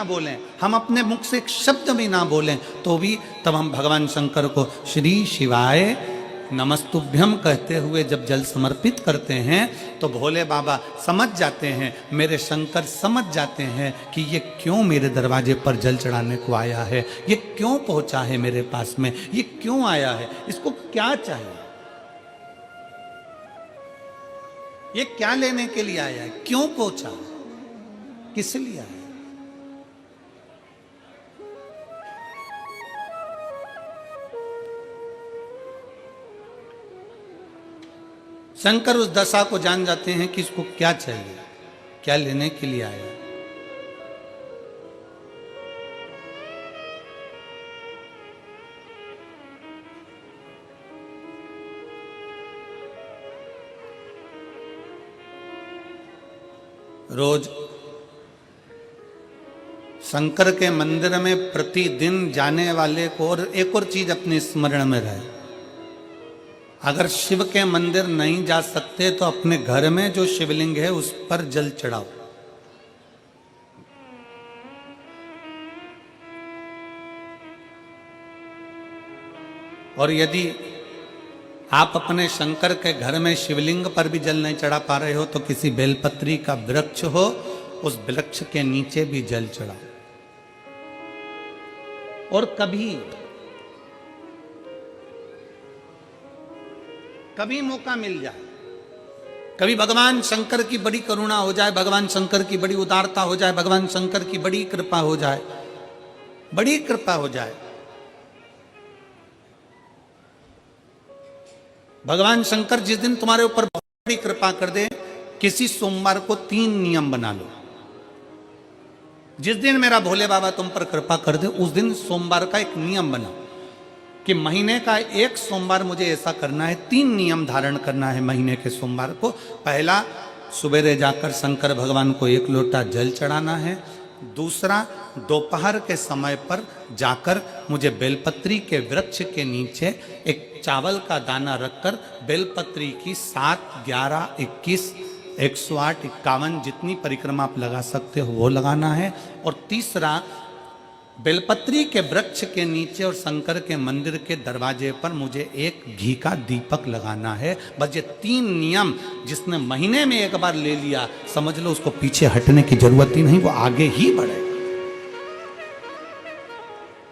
ना बोलें, हम अपने मुख से एक शब्द भी ना बोलें, तो भी तब हम भगवान शंकर को श्री शिवाय नमस्तुभ्यम कहते हुए जब जल समर्पित करते हैं तो भोले बाबा समझ जाते हैं, मेरे शंकर समझ जाते हैं कि ये क्यों मेरे दरवाजे पर जल चढ़ाने को आया है, ये क्यों पहुंचा है मेरे पास में, ये क्यों आया है, इसको क्या चाहिए, ये क्या लेने के लिए आया है, क्यों पहुंचा, किस लिए आया। शंकर उस दशा को जान जाते हैं कि इसको क्या चाहिए, क्या लेने के लिए आया। रोज शंकर के मंदिर में प्रतिदिन जाने वाले को और एक और चीज अपने स्मरण में रहे, अगर शिव के मंदिर नहीं जा सकते तो अपने घर में जो शिवलिंग है उस पर जल चढ़ाओ। और यदि आप अपने शंकर के घर में शिवलिंग पर भी जल नहीं चढ़ा पा रहे हो तो किसी बेलपत्री का वृक्ष हो, उस वृक्ष के नीचे भी जल चढ़ाओ। और कभी मौका मिल जाए, कभी भगवान शंकर की बड़ी करुणा हो जाए, भगवान शंकर की बड़ी उदारता हो जाए, भगवान शंकर की बड़ी कृपा हो जाए, बड़ी कृपा हो जाए, भगवान शंकर जिस दिन तुम्हारे ऊपर बहुत बड़ी कृपा कर दे, किसी सोमवार को 3 नियम बना लो। जिस दिन मेरा भोले बाबा तुम पर कृपा कर दे उस दिन सोमवार का एक नियम बनाओ कि महीने का एक सोमवार मुझे ऐसा करना है, 3 नियम धारण करना है महीने के सोमवार को। पहला, सुबेरे जाकर शंकर भगवान को 1 लोटा जल चढ़ाना है। दूसरा, दोपहर के समय पर जाकर मुझे बेलपत्री के वृक्ष के नीचे एक चावल का दाना रखकर बेलपत्री की 7, 11, 21, 108, 51 जितनी परिक्रमा आप लगा सकते हो वो लगाना है। और तीसरा, बेलपत्री के वृक्ष के नीचे और शंकर के मंदिर के दरवाजे पर मुझे एक घी का दीपक लगाना है। बस ये 3 नियम जिसने महीने में एक बार ले लिया, समझ लो उसको पीछे हटने की जरूरत ही नहीं, वो आगे ही बढ़ेगा।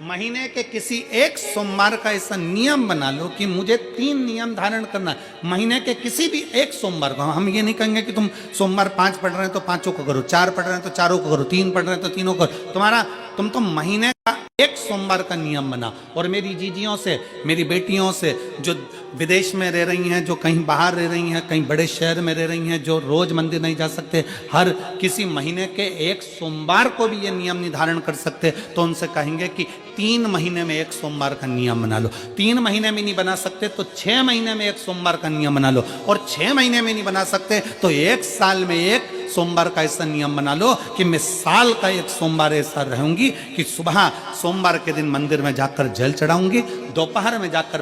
महीने के किसी एक सोमवार का ऐसा नियम बना लो कि मुझे 3 नियम धारण करना है महीने के किसी भी एक सोमवार को। हम ये नहीं कहेंगे कि तुम सोमवार 5 पढ़ रहे हैं तो 5 को करो, 4 पढ़ रहे हैं तो 4 को करो, 3 पढ़ रहे हैं तो 3 को करो। तुम तो महीने का एक सोमवार का नियम बना। और मेरी जीजियों से, मेरी बेटियों से जो विदेश में रह रही हैं, जो कहीं बाहर रह रही हैं, कहीं बड़े शहर में रह रही हैं, जो रोज मंदिर नहीं जा सकते, हर किसी महीने के एक सोमवार को भी ये नियम निर्धारण कर सकते, तो उनसे कहेंगे कि 3 महीने में एक सोमवार का नियम बना लो। 3 महीने में नहीं बना सकते तो 6 महीने में एक सोमवार का नियम बना लो। और 6 महीने में नहीं बना सकते तो 1 साल में एक सोमवार का ऐसा नियम बना लो कि मैं साल का एक सोमवार ऐसा रहूंगी कि सुबह सोमवार के दिन मंदिर में जाकर जल चढ़ाऊंगी, दोपहर में जाकर